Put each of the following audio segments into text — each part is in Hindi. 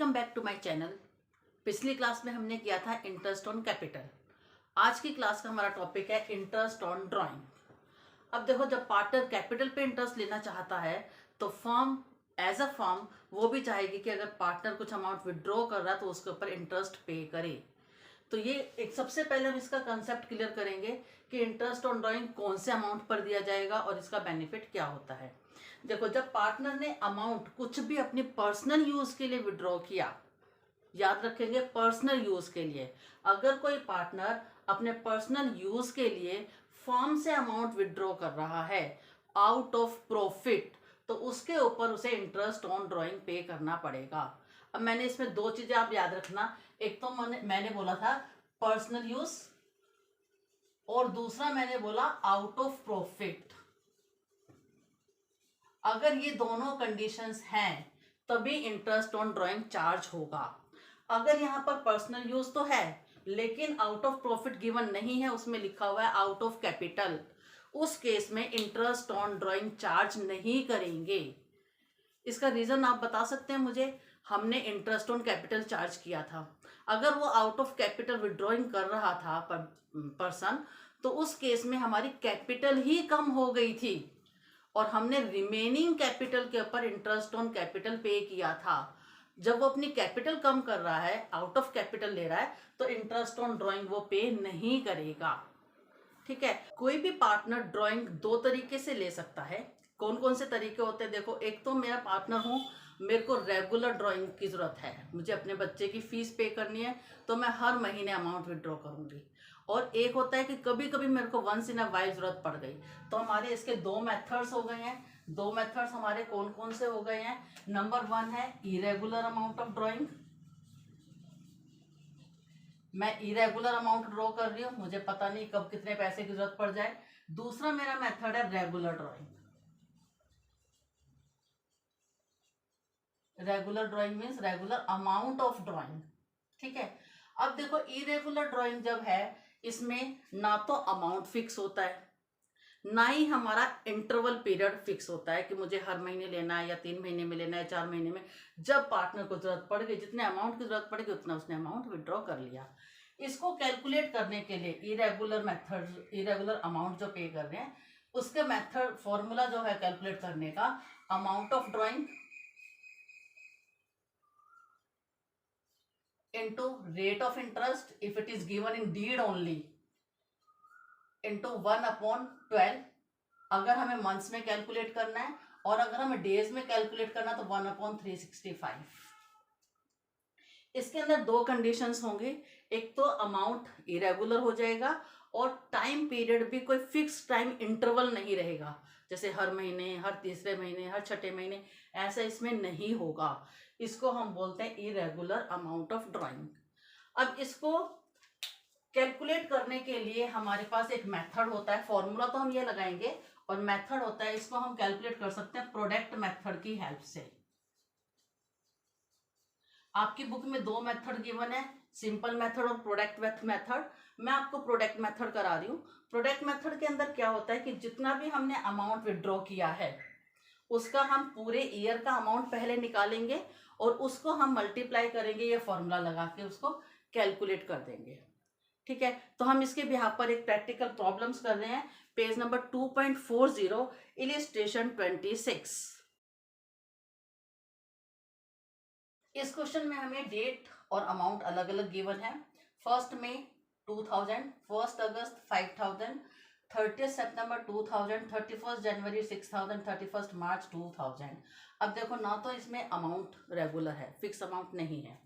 Welcome back to my channel. पिछली क्लास में हमने किया था इंटरेस्ट ऑन कैपिटल। आज की क्लास का हमारा टॉपिक है इंटरेस्ट ऑन ड्राइंग। अब देखो, जब पार्टनर कैपिटल पे इंटरेस्ट लेना चाहता है तो फर्म एज अ फर्म वो भी चाहेगी कि अगर पार्टनर कुछ अमाउंट विड्रॉ कर रहा है तो उसके ऊपर इंटरेस्ट पे करे। तो ये एक सबसे पहले हम इसका कंसेप्ट क्लियर करेंगे कि इंटरेस्ट ऑन ड्राइंग कौन से अमाउंट पर दिया जाएगा और इसका बेनिफिट क्या होता है। देखो, जब पार्टनर ने अमाउंट कुछ भी अपनी पर्सनल यूज के लिए विड्रॉ किया, याद रखेंगे पर्सनल यूज के लिए, अगर कोई पार्टनर अपने पर्सनल यूज के लिए फर्म से अमाउंट विड्रॉ कर रहा है आउट ऑफ प्रॉफिट, तो उसके ऊपर उसे इंटरेस्ट ऑन ड्राइंग पे करना पड़ेगा। अब मैंने इसमें दो चीजें आप याद रखना, एक तो मैंने बोला था पर्सनल यूज और दूसरा मैंने बोला आउट ऑफ प्रॉफिट। अगर ये दोनों कंडीशंस हैं तभी इंटरेस्ट ऑन ड्राइंग चार्ज होगा। अगर यहाँ पर पर्सनल यूज तो है लेकिन आउट ऑफ प्रॉफिट गिवन नहीं है, उसमें लिखा हुआ है आउट ऑफ कैपिटल, उस केस में इंटरेस्ट ऑन ड्राइंग चार्ज नहीं करेंगे। इसका रीजन आप बता सकते हैं मुझे? हमने इंटरेस्ट ऑन कैपिटल चार्ज किया था। अगर वो आउट ऑफ कैपिटल विड्रॉइंग कर रहा था पर्सन, तो उस केस में हमारी कैपिटल ही कम हो गई थी और हमने रिमेनिंग कैपिटल के ऊपर इंटरेस्ट ऑन कैपिटल पे किया था। जब वो अपनी कैपिटल कम कर रहा है, आउट ऑफ कैपिटल ले रहा है, तो इंटरेस्ट ऑन ड्राइंग वो पे नहीं करेगा। ठीक है। कोई भी पार्टनर ड्राइंग दो तरीके से ले सकता है। कौन कौन से तरीके होते हैं? देखो, एक तो मेरा पार्टनर हूँ, मेरे को रेगुलर ड्राइंग की जरूरत है, मुझे अपने बच्चे की फीस पे करनी है तो मैं हर महीने अमाउंट विड्रॉ करूंगी। और एक होता है कि कभी कभी मेरे को वंस इन अ वाइल जरूरत पड़ गई। तो हमारे इसके दो मेथड्स हो गए हैं। दो मेथड्स हमारे कौन कौन से हो गए हैं? नंबर वन है इरेगुलर अमाउंट ऑफ ड्राइंग। मैं इरेगुलर अमाउंट ड्रॉ कर रही हूँ, मुझे पता नहीं कब कितने पैसे की जरूरत पड़ जाए। दूसरा मेरा मेथड है regular drawing. Regular drawing means regular amount of drawing. ठीक है। अब देखो, इरेगुलर ड्राइंग जब है, इसमें ना तो अमाउंट फिक्स होता है, ना ही हमारा इंटरवल पीरियड फिक्स होता है कि मुझे हर महीने लेना है या 3 महीने में लेना है, 4 महीने में। जब पार्टनर को जरूरत पड़ गई, जितने अमाउंट की जरूरत पड़ेगी उतना उसने अमाउंट विड्रॉ कर लिया। इसको कैलकुलेट करने के लिए इरेगुलर मेथड, इरेगुलर अमाउंट जो पे कर रहे हैं उसके मेथड फॉर्मूला जो है कैलकुलेट करने का, amount of drawing into rate of interest if it is given in deed only into 1/12। अगर हमें मंथ्स में कैलकुलेट करना है और अगर हमें डेज में कैलकुलेट करना तो 1/365। इसके अंदर दो कंडीशंस होंगे, एक तो अमाउंट इरेगुलर हो जाएगा और टाइम पीरियड भी कोई फिक्स टाइम इंटरवल नहीं रहेगा, जैसे हर महीने, हर तीसरे महीने, हर छठे महीने, ऐसा इसमें नहीं होगा। इसको हम बोलते हैं इरेगुलर अमाउंट ऑफ ड्राइंग। अब इसको कैलकुलेट करने के लिए हमारे पास एक मेथड होता है, फॉर्मूला तो हम ये लगाएंगे और मेथड होता है, इसको हम कैलकुलेट कर सकते हैं प्रोडक्ट मेथड की हेल्प से। आपकी बुक में दो मेथड गिवन है, सिंपल मेथड और प्रोडक्ट मेथड। मैं आपको प्रोडक्ट मेथड करा रही हूँ। प्रोडक्ट मेथड के अंदर क्या होता है कि जितना भी हमने अमाउंट विड्रॉ किया है उसका हम पूरे ईयर का अमाउंट पहले निकालेंगे और उसको हम मल्टीप्लाई करेंगे, ये फॉर्मूला लगा के उसको कैलकुलेट कर देंगे। ठीक है। तो हम इसके बिहाफ पर एक प्रैक्टिकल प्रॉब्लम्स कर रहे हैं, पेज नंबर 2.40, इलिस्ट्रेशन 26। इस क्वेश्चन में हमें डेट और अमाउंट अलग अलग गिवन है। 1 मई 2000, 1 अगस्त 5000, 30 सितंबर 2000, 31 जनवरी 6000, 31 मार्च 2000। अब देखो, ना तो इसमें अमाउंट रेगुलर है, फिक्स अमाउंट नहीं है,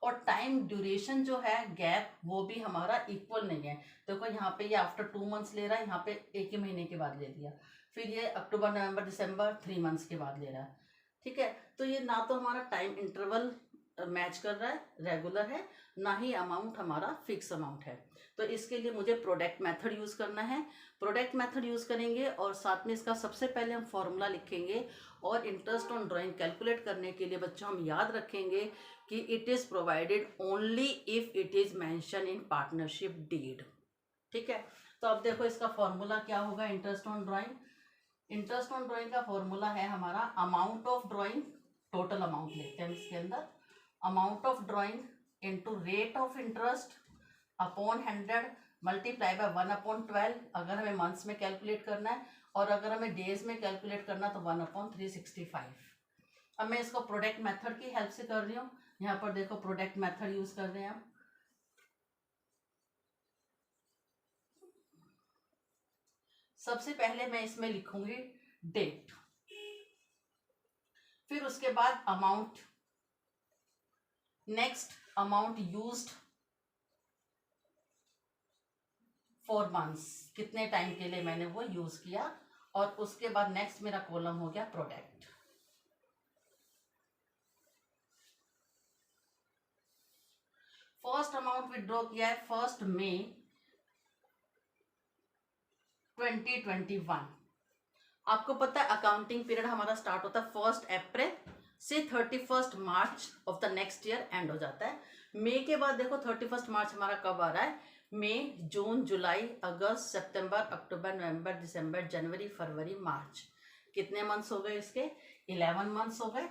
और टाइम ड्यूरेशन जो है गैप वो भी हमारा इक्वल नहीं है। देखो, यहाँ पे ये आफ्टर 2 मंथ्स ले रहा है, यहाँ पे एक ही महीने के बाद ले दिया, फिर ये अक्टूबर नवंबर दिसंबर 3 मंथ्स के बाद ले रहा है। ठीक है। तो ये ना तो हमारा टाइम इंटरवल मैच कर रहा है, रेगुलर है, ना ही अमाउंट हमारा फिक्स अमाउंट है। तो इसके लिए मुझे प्रोडक्ट मेथड यूज करना है। प्रोडक्ट मेथड यूज करेंगे और साथ में इसका सबसे पहले हम फॉर्मूला लिखेंगे और इंटरेस्ट ऑन ड्राइंग कैलकुलेट करने के लिए बच्चों हम याद रखेंगे कि it is provided only if it is mention in partnership deed. ठीक है। तो अब देखो, इसका फॉर्मूला क्या होगा interest on drawing. Interest on drawing का फॉर्मूला है हमारा amount of drawing, total amount लेते हैं इसके अंदर, amount of drawing into rate of interest upon 100 multiply by 1/12 अगर हमें मंथ्स में कैलकुलेट करना है, और अगर हमें डेज में कैलकुलेट करना तो 1/365। अब मैं इसको प्रोडक्ट मेथड की हेल्प से कर रही हूँ। यहाँ पर देखो प्रोडक्ट मेथड यूज कर रहे हैं हम। सबसे पहले मैं इसमें लिखूंगी डेट, फिर उसके बाद amount, next amount used for months, कितने टाइम के लिए मैंने वो यूज किया, और उसके बाद नेक्स्ट मेरा कॉलम हो गया प्रोडक्ट। फर्स्ट अमाउंट विड्रॉ किया है 1 मई 2021। आपको पता है अकाउंटिंग पीरियड हमारा स्टार्ट होता है 1 अप्रैल से 31 मार्च of the next year end हो जाता है। मई के बाद देखो 31 मार्च हमारा कब आ रहा है, मई, जून, जुलाई, अगस्त, सितंबर, अक्टूबर, नवंबर, दिसंबर, जनवरी, फरवरी, मार्च। कितने मंथ्स हो गए इसके? 11 मंथ्स हो गए।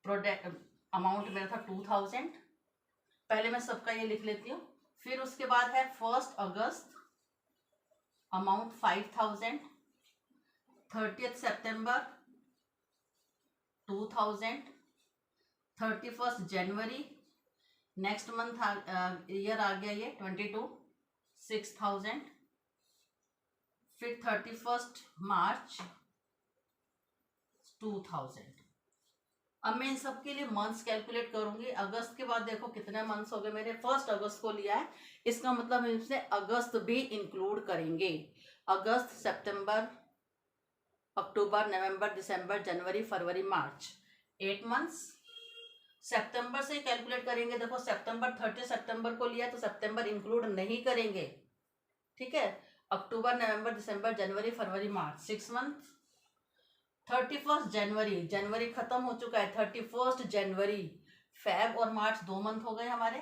प्रोडक्ट अमाउंट मेरा था 2000। पहले मैं सबका ये लिख लेती हूँ। फिर उसके बाद है 1 अगस्त अमाउंट 5000, 30 सितंबर 2000, 31 जनवरी, नेक्स्ट मंथ ईयर आ गया ये 22, 6000, फिर 31 मार्च 2000। अब मैं इन सब के लिए मंथ्स कैलकुलेट करूंगी। अगस्त के बाद देखो कितने मंथ्स हो गए मेरे, 1 अगस्त को लिया है, इसका मतलब हम इसमें अगस्त भी इंक्लूड करेंगे। अगस्त, सितंबर, अक्टूबर, नवंबर, दिसंबर, जनवरी, फरवरी, मार्च, 8 मंथ्स। सितंबर से कैलकुलेट करेंगे। देखो सितंबर 30 सितंबर को लिया तो सितंबर इंक्लूड नहीं करेंगे, ठीक है। अक्टूबर, नवंबर, दिसंबर, जनवरी, फरवरी, मार्च, 6 मंथ। 31 जनवरी, जनवरी खत्म हो चुका है, 31 जनवरी, फेब और मार्च 2 मंथ हो गए हमारे।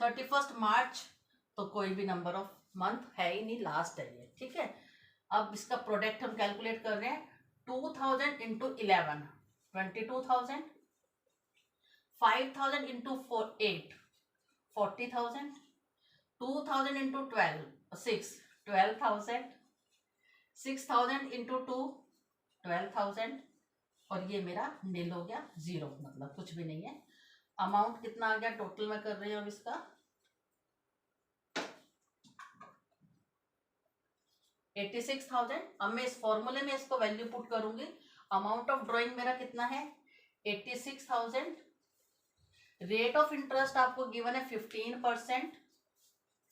31 मार्च तो कोई भी नंबर ऑफ मंथ है ही नहीं, लास्ट है ये, ठीक है। अब इसका प्रोडक्ट हम कैलकुलेट कर रहे हैं। 2000 इंटू 11 22,000, 5000 इंटू 8 40,000, 2000 इंटू 6 12,000, 6000 इंटू 2 12,000, और ये मेरा नील हो गया, जीरो, मतलब कुछ भी नहीं है। अमाउंट कितना आ गया टोटल में कर रही हूँ अब इसका 86,000। अब मैं इस फॉर्मूले में इसको वैल्यू पुट करूंगी। अमाउंट ऑफ ड्राइंग मेरा कितना है 86,000। रेट ऑफ इंटरेस्ट आपको गिवन है 15%,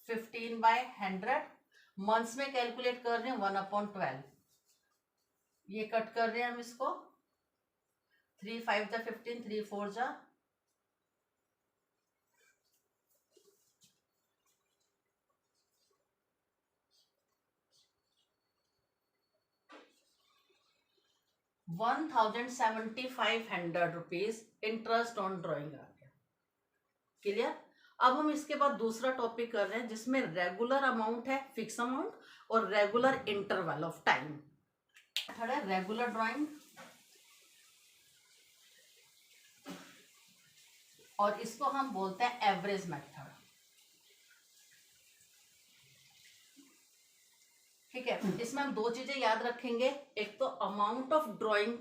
15/100। मंथ्स में कैलकुलेट कर रहे हैं 1/12। ये कट कर रहे हैं हम इसको, 3 5 जा 15, 3 4 जा 1,7500 रुपीज इंटरेस्ट ऑन ड्रॉइंग आ गया। क्लियर। अब हम इसके बाद दूसरा टॉपिक कर रहे हैं जिसमें रेगुलर अमाउंट है, फिक्स अमाउंट, और regular interval of time. Third है रेगुलर ड्राइंग, और इसको हम बोलते हैं एवरेज मेथड, ठीक है। इसमें हम 2 चीजें याद रखेंगे। एक तो अमाउंट ऑफ ड्राइंग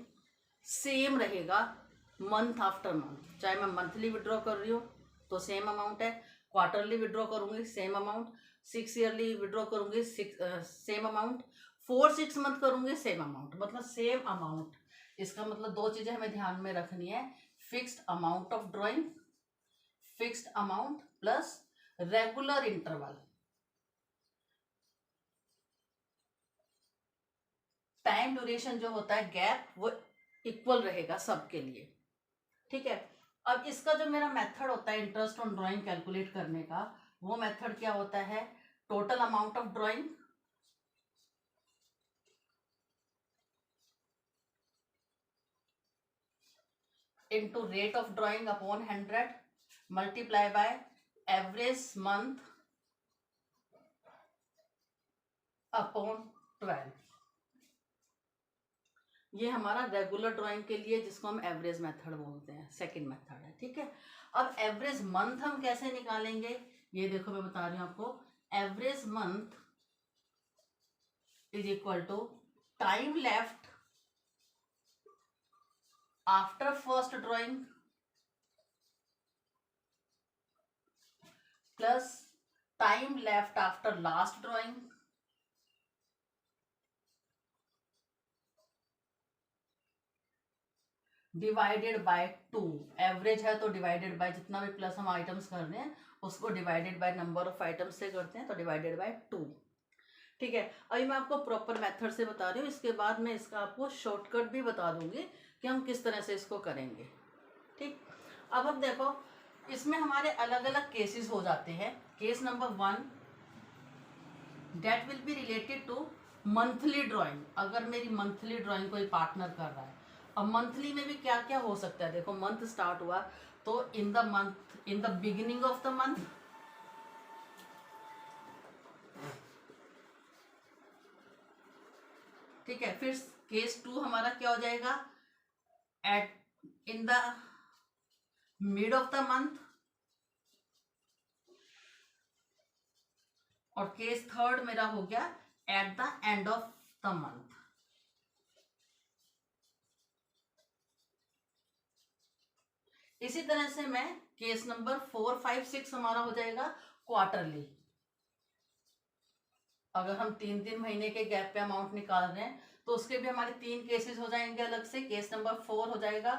सेम रहेगा मंथ आफ्टर मंथ, चाहे मैं मंथली विड्रॉ कर रही हूँ तो सेम अमाउंट है, क्वार्टरली विड्रॉ करूंगी सेम अमाउंट, 6 ईयरली विड्रॉ करूंगी सेम अमाउंट, 4-6 मंथ करूंगी सेम अमाउंट, मतलब सेम अमाउंट। इसका मतलब 2 चीजें हमें ध्यान में रखनी है, fixed amount of drawing, fixed amount plus regular interval. Time duration जो होता है गैप वो इक्वल रहेगा सबके लिए, ठीक है। अब इसका जो मेरा मेथड होता है इंटरेस्ट ऑन ड्राइंग कैलकुलेट करने का, वो मेथड क्या होता है, total amount of drawing into rate of drawing upon 100 multiply by average month upon 12। ये हमारा रेगुलर ड्राइंग के लिए जिसको हम एवरेज मेथड बोलते हैं, सेकंड मेथड है, ठीक है। अब एवरेज मंथ हम कैसे निकालेंगे, ये देखो मैं बता रही हूँ आपको। Average month is equal to time left after first drawing plus time left after last drawing divided by 2। Average है तो डिवाइडेड बाय जितना भी प्लस हम आइटम्स कर रहे हैं उसको divided by number of items से करते हैं, तो डिवाइडेड बाय 2, ठीक है। अभी मैं आपको प्रॉपर मेथड से बता रही हूँ, इसके बाद मैं इसका आपको शॉर्टकट भी बता दूंगी कि हम किस तरह से इसको करेंगे, ठीक। अब हम देखो इसमें हमारे अलग अलग केसेस हो जाते हैं। Case number 1 that will be related to monthly drawing. अगर मेरी मंथली ड्राइंग कोई पार्टनर कर रहा है, अब मंथली में भी क्या क्या हो सकता है, देखो मंथ स्टार्ट हुआ तो in the month, in the beginning of the month, ठीक है। फिर केस 2 हमारा क्या हो जाएगा, at in the mid of the month, और केस 3 मेरा हो गया at the end of the month. इसी तरह से मैं केस नंबर 4, 5, 6 हमारा हो जाएगा क्वार्टरली। अगर हम 3-3 महीने के गैप पे अमाउंट निकाल रहे हैं तो उसके भी हमारे 3 केसेस हो जाएंगे अलग से। केस नंबर 4 हो जाएगा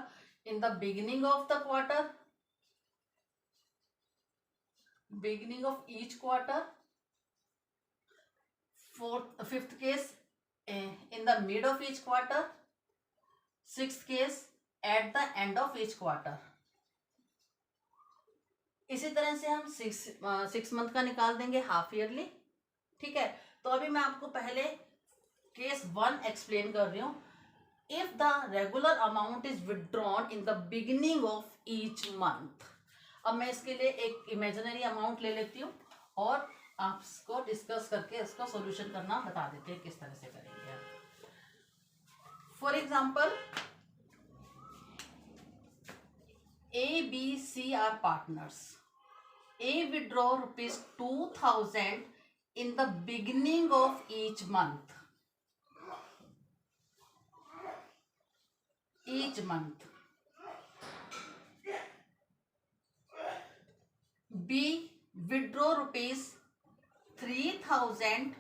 इन the beginning of the quarter, beginning of each quarter. Fifth case in the mid of each quarter. Sixth case at the end of each quarter. इसी तरह से हम 6 मंथ का निकाल देंगे हाफ ईयरली, ठीक है। तो अभी मैं आपको पहले केस 1 एक्सप्लेन कर रही हूँ। If the regular amount is withdrawn in the beginning of each month. अब मैं इसके लिए एक इमेजिनरी अमाउंट ले लेती हूँ और आपको डिस्कस करके इसका सॉल्यूशन करना बता देते हैं किस तरह से करेंगे। For example A, B, C are partners. A withdraw rupees 2000 in the beginning of each month. Each month. B withdraw rupees 3000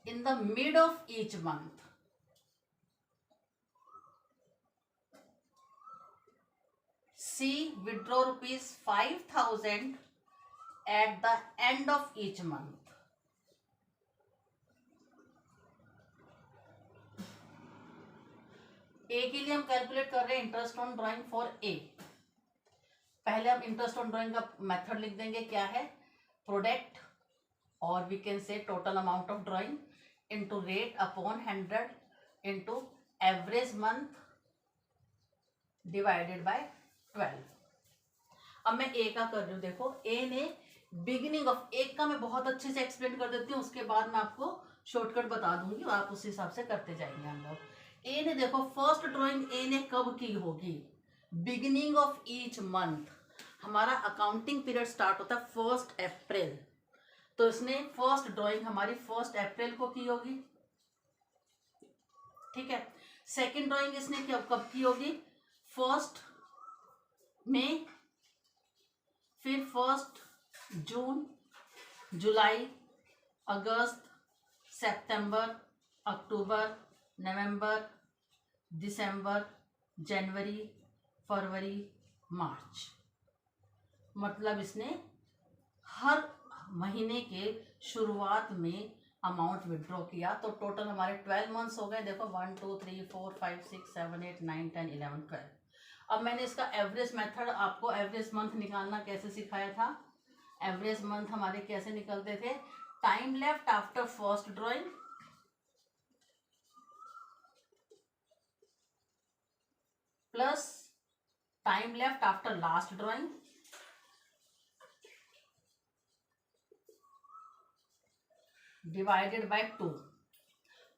in the mid of each month. C withdraw rupees 5000 at the end of each month. A के लिए हम कैलकुलेट कर रहे हैं interest on drawing for A। पहले हम इंटरेस्ट ऑन ड्राइंग का मेथड लिख देंगे, क्या है, प्रोडक्ट और we can say total amount of drawing into rate upon 100 into average month divided by 12। अब मैं ए का कर रही हूँ। देखो ए ने बिगिनिंग ऑफ, एक का मैं बहुत अच्छे से एक्सप्लेन कर देती हूँ, उसके बाद मैं आपको शॉर्टकट बता दूंगी और आप उस हिसाब से करते जाएंगे हम लोग। ए ने देखो फर्स्ट ड्राइंग ए ने कब की होगी, बिगिनिंग ऑफ ईच मंथ। हमारा अकाउंटिंग पीरियड स्टार्ट होता है 1 अप्रैल, तो इसने फर्स्ट ड्राइंग हमारी 1 अप्रैल को की होगी, ठीक है। सेकेंड ड्राइंग इसने कब की होगी, 1 मई, फिर 1 जून, जुलाई, अगस्त, सितंबर, अक्टूबर, नवंबर, दिसंबर, जनवरी, फरवरी, मार्च। मतलब इसने हर महीने के शुरुआत में अमाउंट विड्रॉ किया। तो टोटल हमारे 12 मंथ्स हो गए। देखो 1 2 3 4 5 6 7 8 9 10 11 12। अब मैंने इसका एवरेज मेथड आपको एवरेज मंथ निकालना कैसे सिखाया था। एवरेज मंथ हमारे कैसे निकलते थे, time left after first drawing plus time left after last drawing divided by 2।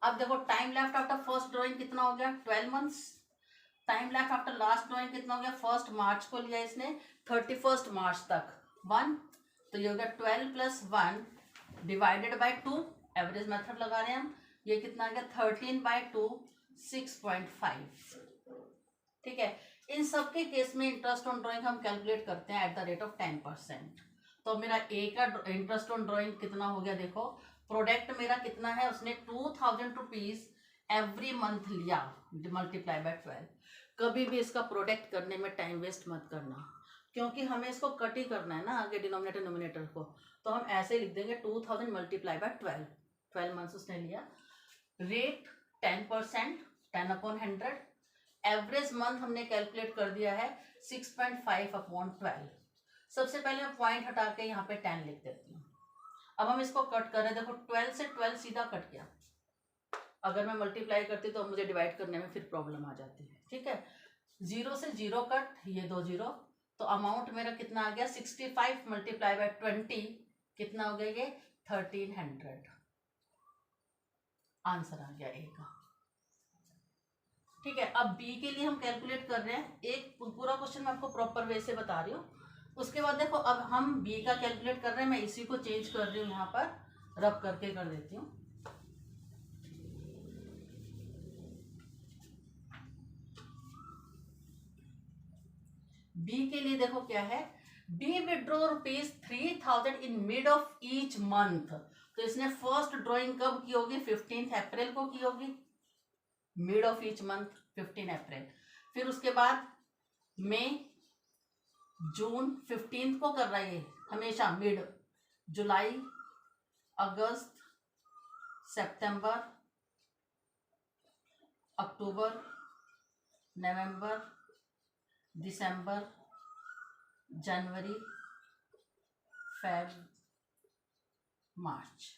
अब देखो time left after first drawing कितना हो गया 12 months. Time left after last drawing कितना हो गया, 1 मार्च को लिया इसने 31 मार्च तक 1, तो ये हो गया 12 + 1 डिवाइडेड बाय 2, एवरेज मेथड लगा रहे हैं हम, ये कितना आ गया 13/2 6.5। ठीक है, इन सब के केस में इंटरेस्ट ऑन ड्राइंग हम कैलकुलेट करते हैं एट द रेट ऑफ 10%। तो मेरा ए का इंटरेस्ट ऑन ड्राइंग कितना हो गया, देखो प्रोडक्ट मेरा कितना है, उसने 2000 रुपीज एवरी मंथ लिया मल्टीप्लाई बाय 12। कभी भी इसका प्रोडक्ट करने में टाइम वेस्ट मत करना, क्योंकि हमें इसको कट ही करना है ना आगे डिनोमिनेटर नोमिनेटर को, तो हम ऐसे लिख देंगे 2000 मल्टीप्लाई बाय 12 मंथ्स उसने लिया। रेट 10%, 10/100। एवरेज मंथ हमने कैलकुलेट कर दिया है 6.5/12। सबसे पहले मैं पॉइंट हटा के यहाँ पे 10 लिख देती हूँ। अब हम इसको कट कर रहे हैं, देखो 12 से 12 सीधा कट गया। अगर मैं मल्टीप्लाई करती तो मुझे डिवाइड करने में फिर प्रॉब्लम आ जाती है। ठीक है, 0 से 0 कट, ये 2 0, तो अमाउंट मेरा कितना आ गया 65 मल्टीप्लाई बाय 20 कितना हो गया, ये 1300। आंसर आ गया ए का। ठीक है, अब बी के लिए हम कैलकुलेट कर रहे हैं, एक पूरा क्वेश्चन मैं आपको प्रॉपर वे से बता रही हूँ। उसके बाद देखो अब हम बी का कैलकुलेट कर रहे हैं, मैं इसी को चेंज कर रही हूँ, यहाँ पर रब करके कर देती हूँ। बी के लिए देखो क्या है, B withdraw ₹3000 in mid of each month. तो इसने फर्स्ट ड्रॉइंग कब की होगी, 15 अप्रैल को की होगी, मिड ऑफ ईच मंथ 15 अप्रैल। फिर उसके बाद मई, जून 15 को कर रहा है ये हमेशा मिड, जुलाई, अगस्त, सितंबर, अक्टूबर, नवंबर, दिसंबर, जनवरी, फेब, मार्च।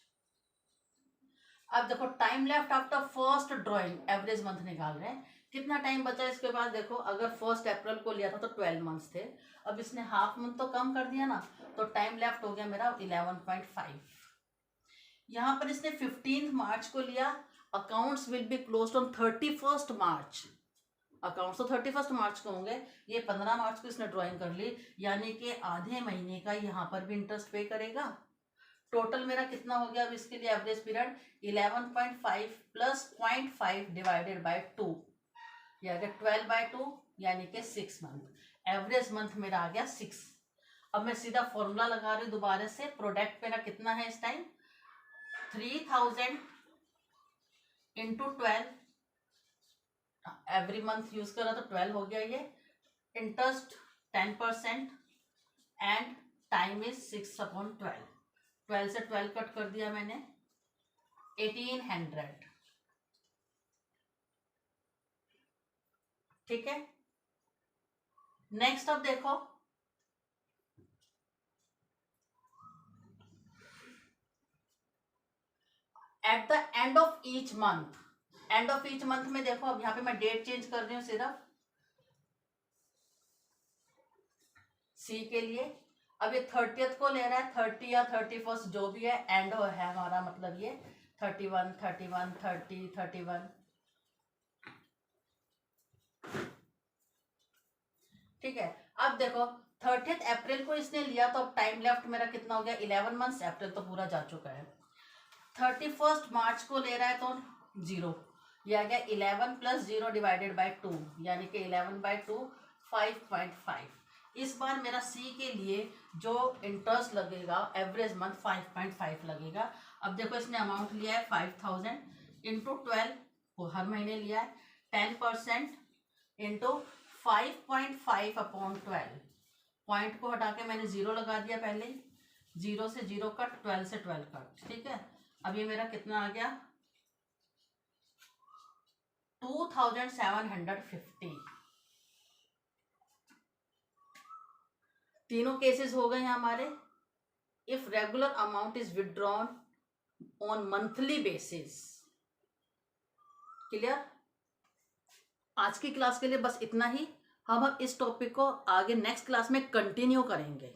अब देखो time left after first drawing, average month निकाल रहे हैं, कितना टाइम बचा है इसके बाद। देखो अगर 1 अप्रैल को लिया था तो 12 मंथ्स थे, अब इसने हाफ मंथ तो कम कर दिया ना, तो टाइम लेफ्ट हो गया मेरा 11.5। यहाँ पर इसने 15 मार्च को लिया, accounts will be closed on 31 March. Accounts तो 31 मार्च को होंगे, ये 15 मार्च को इसने ड्राइंग कर ली, यानी कि आधे महीने का यहाँ पर भी इंटरेस्ट पे करेगा। टोटल मेरा कितना हो गया अब इसके लिए एवरेज पीरियड 11.5 + 0.5 डिवाइडेड बाय 2, या 12/2 यानी कि 6 मंथ। एवरेज मंथ मेरा आ गया 6। अब मैं सीधा फॉर्मूला लगा रही हूँ दोबारा से, प्रोडक्ट मेरा कितना है इस टाइम 3000 × 12, एवरी मंथ यूज करा तो 12 हो गया ये, इंटरेस्ट 10% एंड टाइम इज 6/12। 12 से 12 कट कर दिया मैंने, 1800। ठीक है, नेक्स्ट अब देखो eight the end of each month. End of each month में देखो, अब यहाँ पे मैं डेट चेंज कर रही हूँ सिर्फ सी के लिए। अब ये 30th को ले रहा है, 30 या 31 जो भी है, एंड है हमारा, मतलब ये 31, 31, 30, 31। ठीक है, अब देखो 30 अप्रैल को इसने लिया, तो अब टाइम लेफ्ट मेरा कितना हो गया 11 मंथ्स, अप्रैल तो पूरा जा चुका है। 31 मार्च को ले रहा है तो 0, यह आ गया 11 + 0 डिवाइडेड बाय 2, यानी कि 11/2 5.5। इस बार मेरा सी के लिए जो इंटरेस्ट लगेगा एवरेज मंथ 5.5 लगेगा। अब देखो इसने अमाउंट लिया है 5000 × 12, वो हर महीने लिया है, 10% × 5.5/12। पॉइंट को हटा के मैंने 0 लगा दिया पहले ही, 0 से 0 कट, 12 से 12 कट। ठीक है, अब ये मेरा कितना आ गया 2750। तीनों केसेस हो गए हैं हमारे। If regular amount is withdrawn on monthly basis. Clear? आज की क्लास के लिए बस इतना ही। हम अब इस टॉपिक को आगे नेक्स्ट क्लास में कंटिन्यू करेंगे।